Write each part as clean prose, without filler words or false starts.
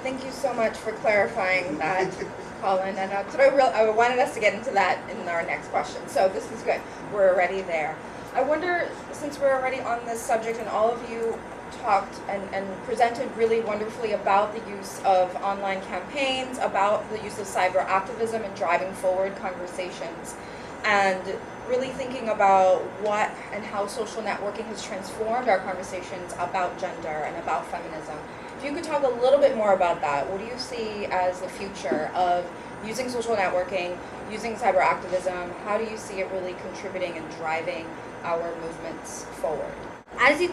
Thank you so much for clarifying that, Colin. And I wanted us to get into that in our next question. So this is good. We're already there. I wonder, since we're already on this subject and all of you talked and presented really wonderfully about the use of online campaigns, about the use of cyber activism and driving forward conversations, and really thinking about what and how social networking has transformed our conversations about gender and about feminism. If you could talk a little bit more about that, what do you see as the future of using social networking, using cyber activism? How do you see it really contributing and driving our movements forward? As you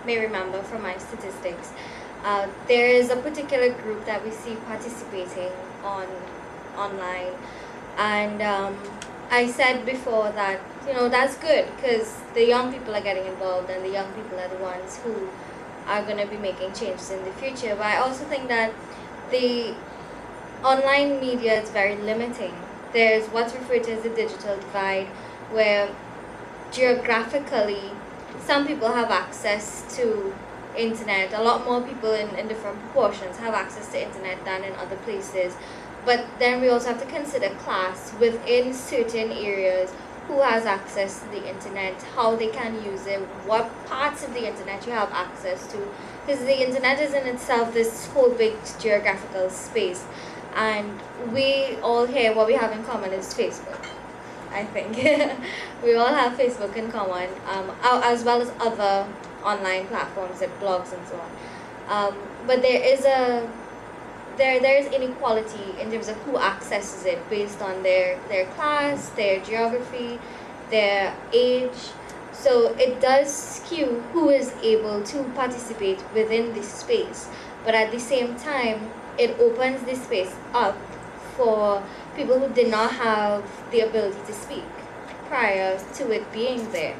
may remember from my statistics, there is a particular group that we see participating online, and I said before that that's good because the young people are getting involved, and the young people are the ones who are going to be making changes in the future. But I also think that the online media is very limiting. There's what's referred to as the digital divide, where geographically some people have access to internet. A lot more people in different proportions have access to internet than in other places. But then we also have to consider class within certain areas, who has access to the internet, how they can use it, what parts of the internet you have access to. Because the internet is in itself this whole big geographical space. And we all here, what we have in common is Facebook, I think. We all have Facebook in common, as well as other online platforms like blogs and so on. But there is inequality in terms of who accesses it based on their class, their geography, their age. So it does skew who is able to participate within this space. But at the same time, it opens this space up for people who did not have the ability to speak prior to it being there.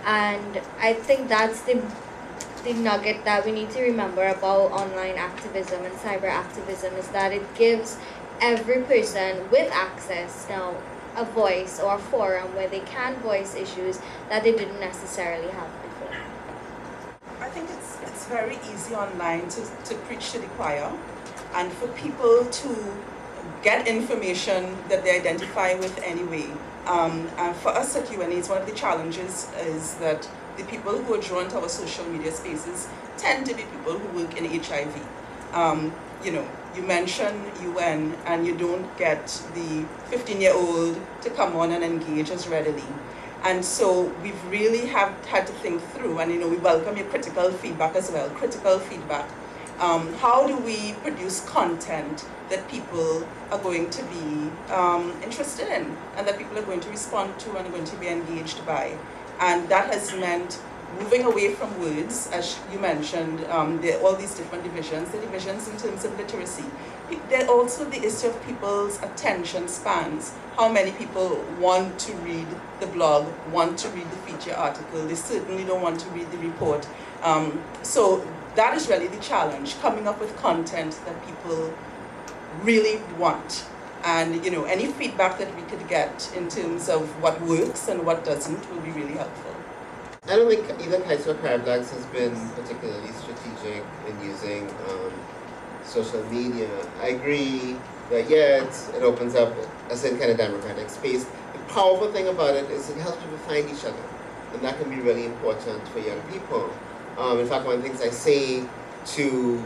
And I think that's the nugget that we need to remember about online activism and cyber activism, is that it gives every person with access now a voice or a forum where they can voice issues that they didn't necessarily have before. I think it's very easy online to preach to the choir, and for people to get information that they identify with anyway. And for us at UNAIDS, one of the challenges is that the people who are drawn to our social media spaces tend to be people who work in HIV. You mention UN and you don't get the 15-year-old to come on and engage as readily. And so we've really had to think through, and we welcome your critical feedback as well, critical feedback. How do we produce content that people are going to be interested in, and that people are going to respond to and are going to be engaged by? And that has meant moving away from words, as you mentioned. There are all these different divisions, the divisions in terms of literacy. There are also the issue of people's attention spans. How many people want to read the blog, want to read the feature article? They certainly don't want to read the report. So that is really the challenge, coming up with content that people really want. And any feedback that we could get in terms of what works and what doesn't will be really helpful. I don't think either KRYSTAL or CariFLAGS has been particularly strategic in using social media. I agree that it opens up a certain kind of democratic space. The powerful thing about it is it helps people find each other, and that can be really important for young people. In fact, one of the things I say to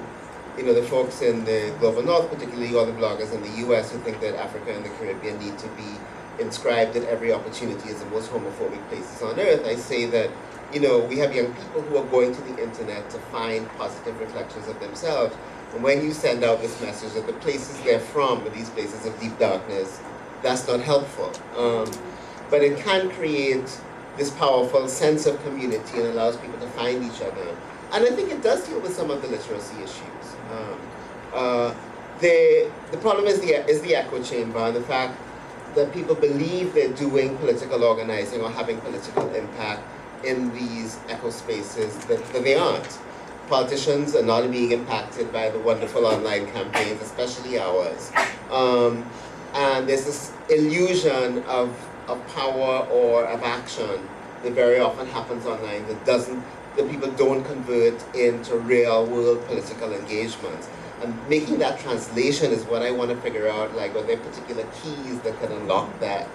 the folks in the global north, particularly all the bloggers in the US who think that Africa and the Caribbean need to be inscribed at every opportunity as the most homophobic places on earth, I say that we have young people who are going to the internet to find positive reflections of themselves. And when you send out this message that the places they're from are these places of deep darkness, that's not helpful. But it can create this powerful sense of community and allows people to find each other. And I think it does deal with some of the literacy issues. The problem is the echo chamber, and the fact that people believe they're doing political organizing or having political impact in these echo spaces that they aren't. Politicians are not being impacted by the wonderful online campaigns, especially ours. And there's this illusion of power or of action that very often happens online that people don't convert into real world political engagements. And making that translation is what I want to figure out, like, are there particular keys that can unlock that?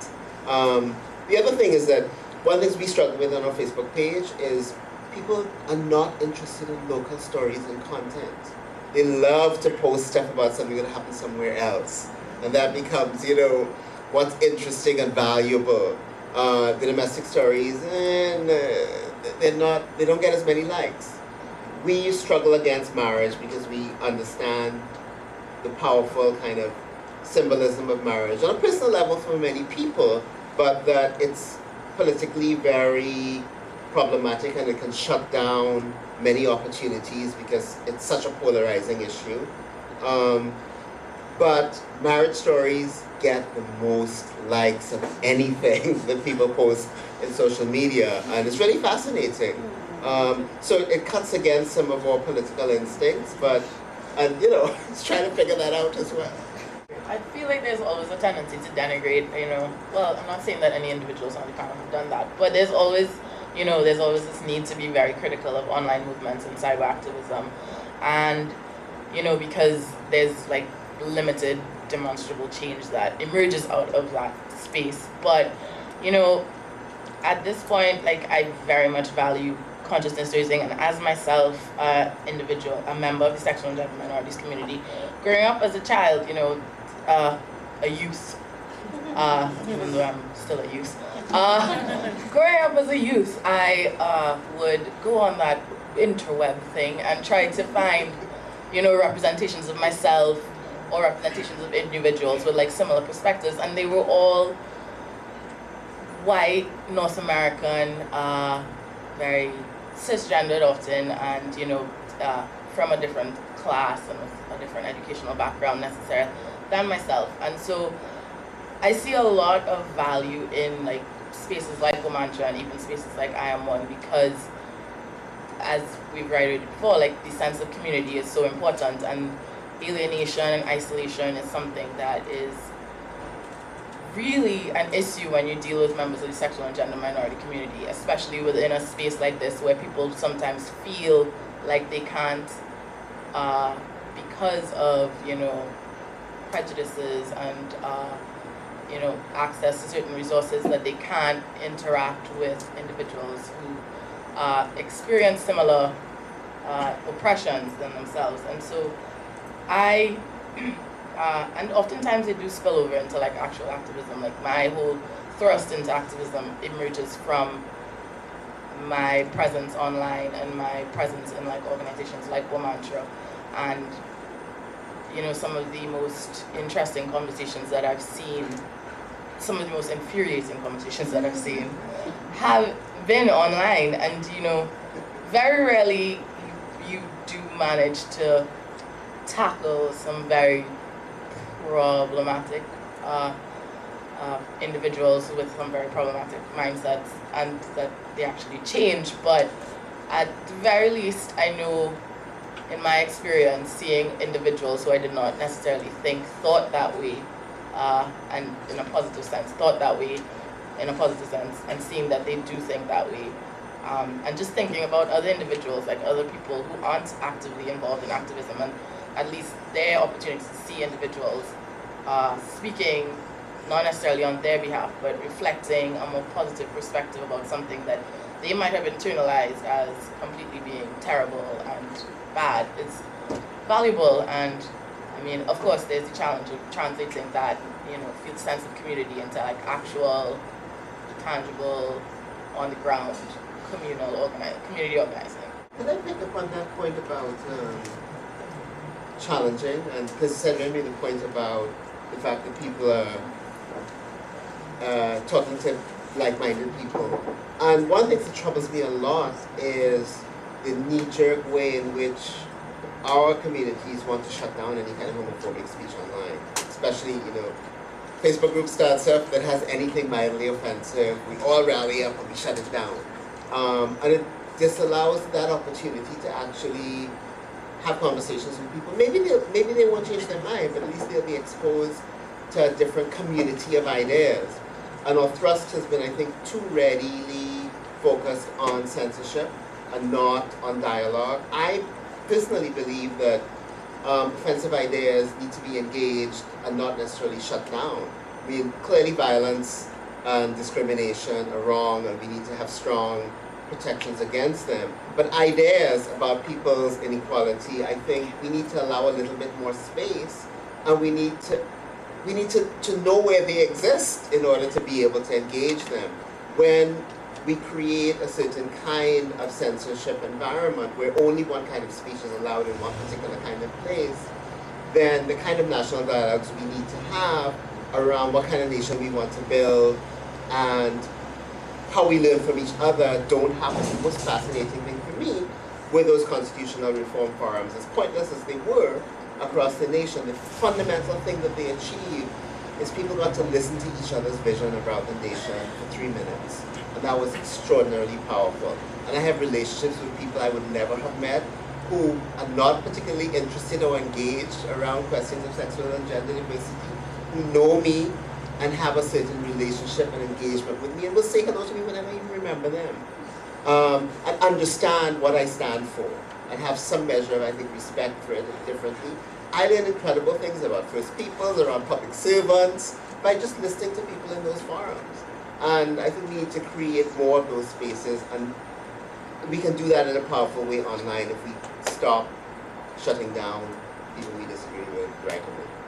The other thing is that one of the things we struggle with on our Facebook page is people are not interested in local stories and content. They love to post stuff about something that happened somewhere else. And that becomes, you know, what's interesting and valuable. The domestic stories, and they don't get as many likes. We struggle against marriage because we understand the powerful kind of symbolism of marriage on a personal level for many people, but that it's politically very problematic and it can shut down many opportunities because it's such a polarizing issue. But marriage stories get the most likes of anything that people post in social media, and it's really fascinating. So it cuts against some of our political instincts, and you know, it's trying to figure that out as well. I feel like there's always a tendency to denigrate, you know, well, I'm not saying that any individuals on the panel have done that, but there's always, you know, there's always this need to be very critical of online movements and cyber activism. And, you know, because there's like limited demonstrable change that emerges out of that space. But, you know, at this point, like, I very much value consciousness raising, and as myself, individual, a member of the sexual and gender minorities community, growing up as a child, you know, a youth, even though I'm still a youth, growing up as a youth, I would go on that interweb thing and try to find, you know, representations of myself or representations of individuals with like similar perspectives, and they were all white, North American, very cisgendered often, and you know, from a different class and with a different educational background necessarily than myself. And so I see a lot of value in like spaces like WOMANTRA and even spaces like I Am One, because as we've written before, like the sense of community is so important, and alienation and isolation is something that is really an issue when you deal with members of the sexual and gender minority community, especially within a space like this where people sometimes feel like they can't, because of, you know, prejudices and, you know, access to certain resources, that they can't interact with individuals who experience similar oppressions than themselves. And so and oftentimes they do spill over into like actual activism. Like my whole thrust into activism emerges from my presence online and my presence in like organizations like WOMANTRA. And you know, some of the most interesting conversations that I've seen, some of the most infuriating conversations that I've seen have been online. And you know, very rarely you do manage to tackle some very problematic individuals with some very problematic mindsets, and that they actually change. But at the very least, I know in my experience seeing individuals who I did not necessarily think thought that way, and in a positive sense, and seeing that they do think that way. And just thinking about other individuals, like other people who aren't actively involved in activism, and at least their opportunity to see individuals speaking, not necessarily on their behalf, but reflecting a more positive perspective about something that they might have internalized as completely being terrible and bad. It's valuable. And I mean, of course, there's the challenge of translating that, you know, feel sense of community into like actual, tangible, on the ground, community organizing. Can I pick up on that point about challenging? And because CEDRIANN made the point about the fact that people are talking to like-minded people. And one thing that troubles me a lot is the knee-jerk way in which our communities want to shut down any kind of homophobic speech online. Especially, you know, Facebook group starts up that has anything mildly offensive, we all rally up and we shut it down. And it disallows that opportunity to actually have conversations with people. Maybe they won't change their mind, but at least they'll be exposed to a different community of ideas. And our thrust has been, I think, too readily focused on censorship and not on dialogue. I personally believe that offensive ideas need to be engaged and not necessarily shut down. I mean, clearly violence and discrimination are wrong, and we need to have strong protections against them. But ideas about people's inequality, I think we need to allow a little bit more space, and we need to know where they exist in order to be able to engage them. When we create a certain kind of censorship environment where only one kind of speech is allowed in one particular kind of place, then the kind of national dialogues we need to have around what kind of nation we want to build and how we learn from each other don't happen. The most fascinating thing for me were those constitutional reform forums. As pointless as they were across the nation, the fundamental thing that they achieved is people got to listen to each other's vision about the nation for 3 minutes. And that was extraordinarily powerful. And I have relationships with people I would never have met who are not particularly interested or engaged around questions of sexual and gender diversity, who know me and have a certain relationship and engagement with me and will say hello to me whenever I even remember them. And understand what I stand for and have some measure of, I think, respect for it differently. I learned incredible things about First Peoples, around public servants, by just listening to people in those forums. And I think we need to create more of those spaces, and we can do that in a powerful way online if we stop shutting down people we disagree with right away.